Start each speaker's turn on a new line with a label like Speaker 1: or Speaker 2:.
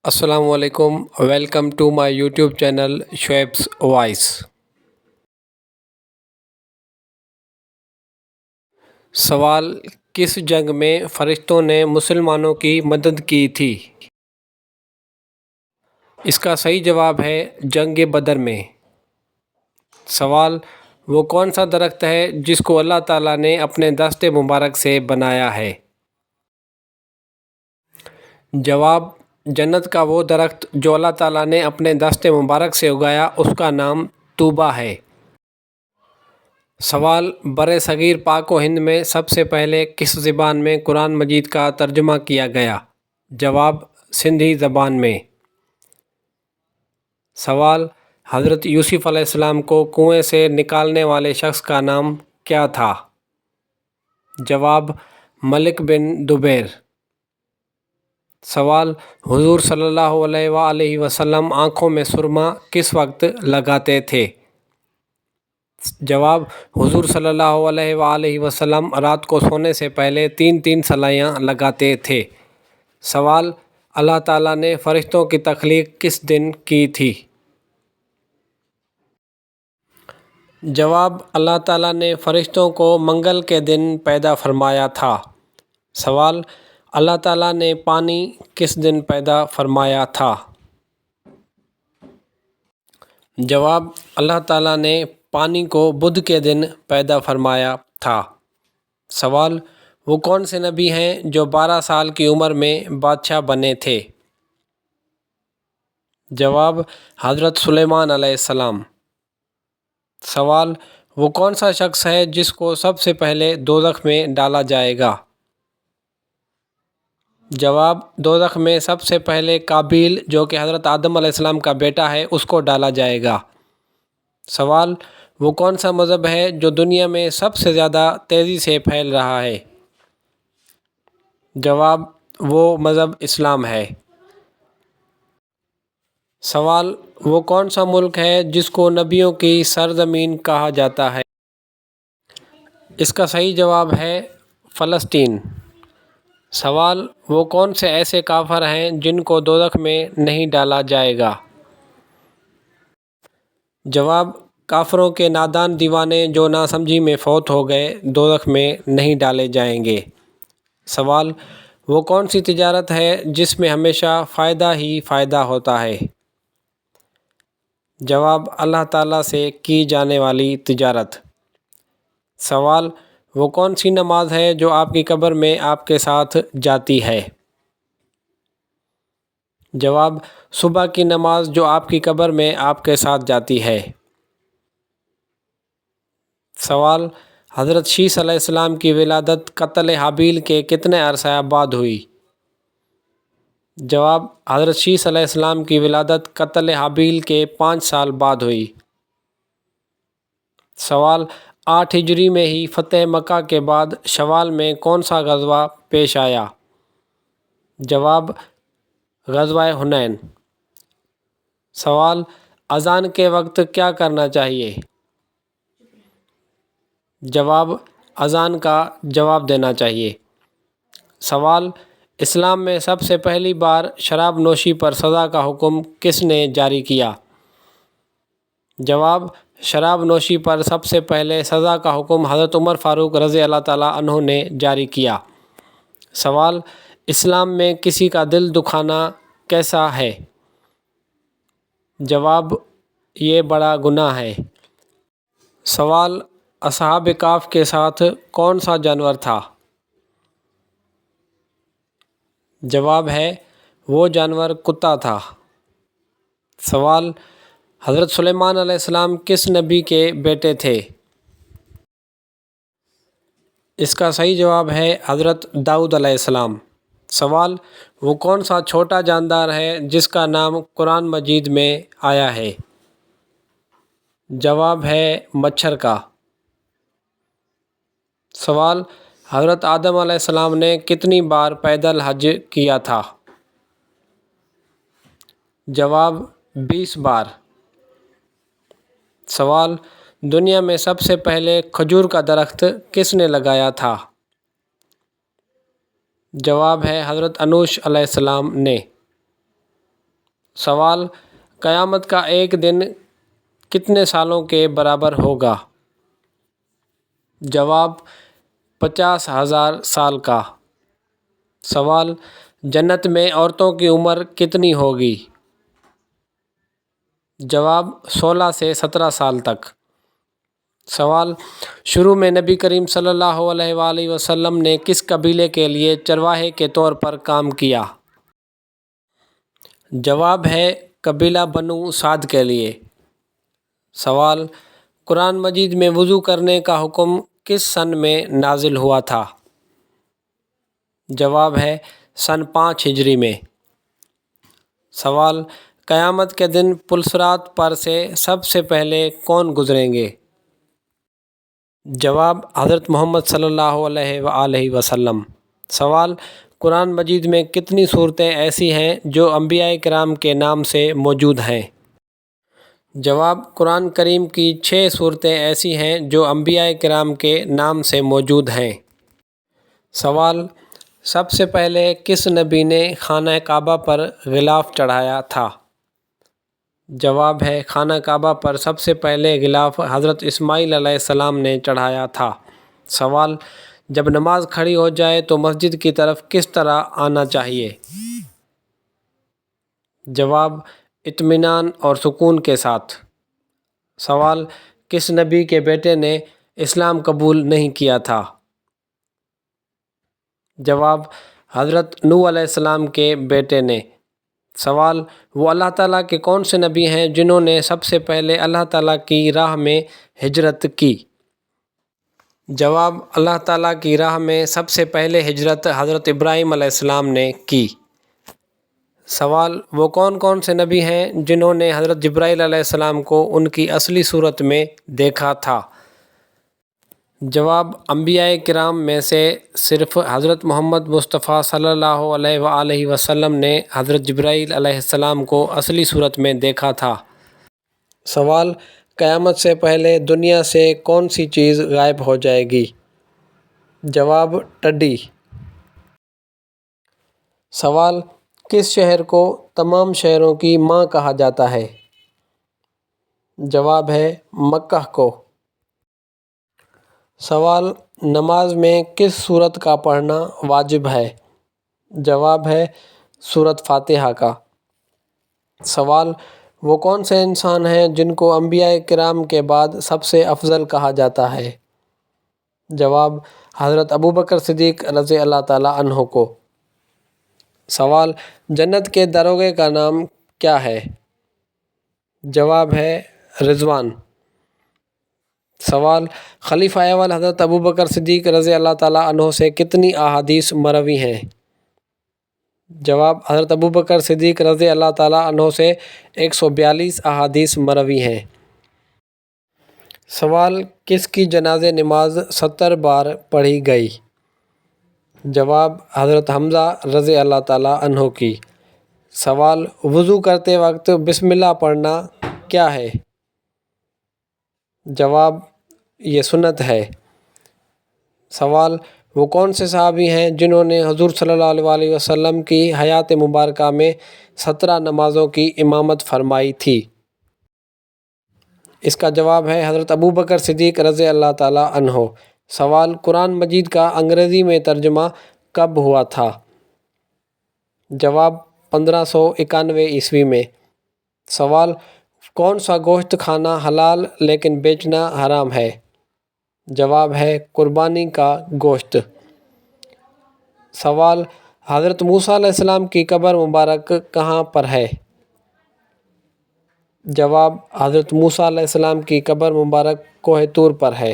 Speaker 1: السلام علیکم، welcome to my YouTube channel شعیب's وائس۔ سوال: کس جنگ میں فرشتوں نے مسلمانوں کی مدد کی تھی؟ اس کا صحیح جواب ہے جنگ بدر میں۔ سوال: وہ کون سا درخت ہے جس کو اللہ تعالیٰ نے اپنے دست مبارک سے بنایا ہے؟ جواب: جنت کا وہ درخت جو اللہ تعالیٰ نے اپنے دست مبارک سے اگایا، اس کا نام طوبیٰ ہے۔ سوال: برِ صغیر پاک و ہند میں سب سے پہلے کس زبان میں قرآن مجید کا ترجمہ کیا گیا؟ جواب: سندھی زبان میں۔ سوال: حضرت یوسف علیہ السلام کو کنویں سے نکالنے والے شخص کا نام کیا تھا؟ جواب: ملک بن دبیر۔ سوال: حضور صلی اللہ علیہ وآلہ وسلم آنکھوں میں سرما کس وقت لگاتے تھے؟ جواب: حضور صلی اللہ علیہ وآلہ وسلم رات کو سونے سے پہلے 3 سلائیاں لگاتے تھے۔ سوال: اللہ تعالیٰ نے فرشتوں کی تخلیق کس دن کی تھی؟ جواب: اللہ تعالیٰ نے فرشتوں کو منگل کے دن پیدا فرمایا تھا۔ سوال: اللہ تعالیٰ نے پانی کس دن پیدا فرمایا تھا؟ جواب: اللہ تعالیٰ نے پانی کو بدھ کے دن پیدا فرمایا تھا۔ سوال: وہ کون سے نبی ہیں جو 12 سال کی عمر میں بادشاہ بنے تھے؟ جواب: حضرت سلیمان علیہ السلام۔ سوال: وہ کون سا شخص ہے جس کو سب سے پہلے دوزخ میں ڈالا جائے گا؟ جواب: دوزخ میں سب سے پہلے قابیل جو کہ حضرت آدم علیہ السلام کا بیٹا ہے، اس کو ڈالا جائے گا۔ سوال: وہ کون سا مذہب ہے جو دنیا میں سب سے زیادہ تیزی سے پھیل رہا ہے؟ جواب: وہ مذہب اسلام ہے۔ سوال: وہ کون سا ملک ہے جس کو نبیوں کی سرزمین کہا جاتا ہے؟ اس کا صحیح جواب ہے فلسطین۔ سوال: وہ کون سے ایسے کافر ہیں جن کو دوزخ میں نہیں ڈالا جائے گا؟ جواب: کافروں کے نادان دیوانے جو ناسمجھی میں فوت ہو گئے، دوزخ میں نہیں ڈالے جائیں گے۔ سوال: وہ کون سی تجارت ہے جس میں ہمیشہ فائدہ ہی فائدہ ہوتا ہے؟ جواب: اللہ تعالیٰ سے کی جانے والی تجارت۔ سوال: وہ کون سی نماز ہے جو آپ کی قبر میں آپ کے ساتھ جاتی ہے؟ جواب: صبح کی نماز جو آپ کی قبر میں آپ کے ساتھ جاتی ہے۔ سوال: حضرت شیث علیہ السلام کی ولادت قتل حابیل کے کتنے عرصہ بعد ہوئی؟ جواب: حضرت شیث علیہ السلام کی ولادت قتل حابیل کے 5 سال بعد ہوئی۔ سوال: 8 ہجری میں ہی فتح مکہ کے بعد شوال میں کون سا غزوہ پیش آیا؟ جواب: غزوہ حنین۔ سوال: اذان کے وقت کیا کرنا چاہیے؟ جواب: اذان کا جواب دینا چاہیے۔ سوال: اسلام میں سب سے پہلی بار شراب نوشی پر سزا کا حکم کس نے جاری کیا؟ جواب: شراب نوشی پر سب سے پہلے سزا کا حکم حضرت عمر فاروق رضی اللہ تعالیٰ عنہ نے جاری کیا۔ سوال: اسلام میں کسی کا دل دکھانا کیسا ہے؟ جواب: یہ بڑا گناہ ہے۔ سوال: اصحاب کہف کے ساتھ کون سا جانور تھا؟ جواب ہے وہ جانور کتا تھا۔ سوال: حضرت سلیمان علیہ السلام کس نبی کے بیٹے تھے؟ اس کا صحیح جواب ہے حضرت داؤد علیہ السلام۔ سوال: وہ کون سا چھوٹا جاندار ہے جس کا نام قرآن مجید میں آیا ہے؟ جواب ہے مچھر کا۔ سوال: حضرت آدم علیہ السلام نے کتنی بار پیدل حج کیا تھا؟ جواب: 20 بار۔ سوال: دنیا میں سب سے پہلے کھجور کا درخت کس نے لگایا تھا؟ جواب ہے حضرت انوش علیہ السلام نے۔ سوال: قیامت کا ایک دن کتنے سالوں کے برابر ہوگا؟ جواب: 50,000 سال کا۔ سوال: جنت میں عورتوں کی عمر کتنی ہوگی؟ جواب: 16 سے 17 سال تک۔ سوال: شروع میں نبی کریم صلی اللہ علیہ وآلہ وسلم نے کس قبیلے کے لیے چرواہے کے طور پر کام کیا؟ جواب ہے قبیلہ بنو سعد کے لیے۔ سوال: قرآن مجید میں وضو کرنے کا حکم کس سن میں نازل ہوا تھا؟ جواب ہے سن 5 ہجری میں۔ سوال: قیامت کے دن پلصرات پر سے سب سے پہلے کون گزریں گے؟ جواب: حضرت محمد صلی اللہ علیہ وآلہ وسلم۔ سوال: قرآن مجید میں کتنی صورتیں ایسی ہیں جو انبیاء کرام کے نام سے موجود ہیں؟ جواب: قرآن کریم کی 6 صورتیں ایسی ہیں جو انبیاء کرام کے نام سے موجود ہیں۔ سوال: سب سے پہلے کس نبی نے خانہ کعبہ پر غلاف چڑھایا تھا؟ جواب ہے خانہ کعبہ پر سب سے پہلے غلاف حضرت اسماعیل علیہ السلام نے چڑھایا تھا۔ سوال: جب نماز کھڑی ہو جائے تو مسجد کی طرف کس طرح آنا چاہیے؟ جواب: اطمینان اور سکون کے ساتھ۔ سوال: کس نبی کے بیٹے نے اسلام قبول نہیں کیا تھا؟ جواب: حضرت نوح علیہ السلام کے بیٹے نے۔ سوال: وہ اللہ تعالیٰ کے کون سے نبی ہیں جنہوں نے سب سے پہلے اللہ تعالیٰ کی راہ میں ہجرت کی؟ جواب: اللہ تعالیٰ کی راہ میں سب سے پہلے ہجرت حضرت ابراہیم علیہ السلام نے کی۔ سوال: وہ کون کون سے نبی ہیں جنہوں نے حضرت جبرائیل علیہ السلام کو ان کی اصلی صورت میں دیکھا تھا؟ جواب: انبیاء کرام میں سے صرف حضرت محمد مصطفیٰ صلی اللہ علیہ وآلہ وسلم نے حضرت جبرائیل علیہ السلام کو اصلی صورت میں دیکھا تھا۔ سوال: قیامت سے پہلے دنیا سے کون سی چیز غائب ہو جائے گی؟ جواب: ٹڈی۔ سوال: کس شہر کو تمام شہروں کی ماں کہا جاتا ہے؟ جواب ہے مکہ کو۔ سوال: نماز میں کس سورت کا پڑھنا واجب ہے؟ جواب ہے سورۃ فاتحہ کا۔ سوال: وہ کون سے انسان ہیں جن کو انبیاء کرام کے بعد سب سے افضل کہا جاتا ہے؟ جواب: حضرت ابوبکر صدیق رضی اللہ تعالیٰ عنہ کو۔ سوال: جنت کے دروازے کا نام کیا ہے؟ جواب ہے رضوان۔ سوال: خلیفہ اول حضرت ابوبکر صدیق رضی اللہ تعالیٰ عنہ سے کتنی احادیث مروی ہیں؟ جواب: حضرت ابوبکر صدیق رضی اللہ تعالیٰ عنہ سے 142 احادیث مروی ہیں۔ سوال: کس کی جنازہ نماز 70 بار پڑھی گئی؟ جواب: حضرت حمزہ رضی اللہ تعالیٰ عنہ کی۔ سوال: وضو کرتے وقت بسم اللہ پڑھنا کیا ہے؟ جواب: یہ سنت ہے۔ سوال: وہ کون سے صحابی ہیں جنہوں نے حضور صلی اللہ علیہ وسلم کی حیات مبارکہ میں 17 نمازوں کی امامت فرمائی تھی؟ اس کا جواب ہے حضرت ابوبکر صدیق رضی اللہ تعالیٰ عنہ۔ سوال: قرآن مجید کا انگریزی میں ترجمہ کب ہوا تھا؟ جواب: 1591 عیسوی میں۔ سوال: کون سا گوشت کھانا حلال لیکن بیچنا حرام ہے؟ جواب ہے قربانی کا گوشت۔ سوال: حضرت موسیٰ علیہ السلام کی قبر مبارک کہاں پر ہے؟ جواب: حضرت موسیٰ علیہ السلام کی قبر مبارک کوہ طور پر ہے۔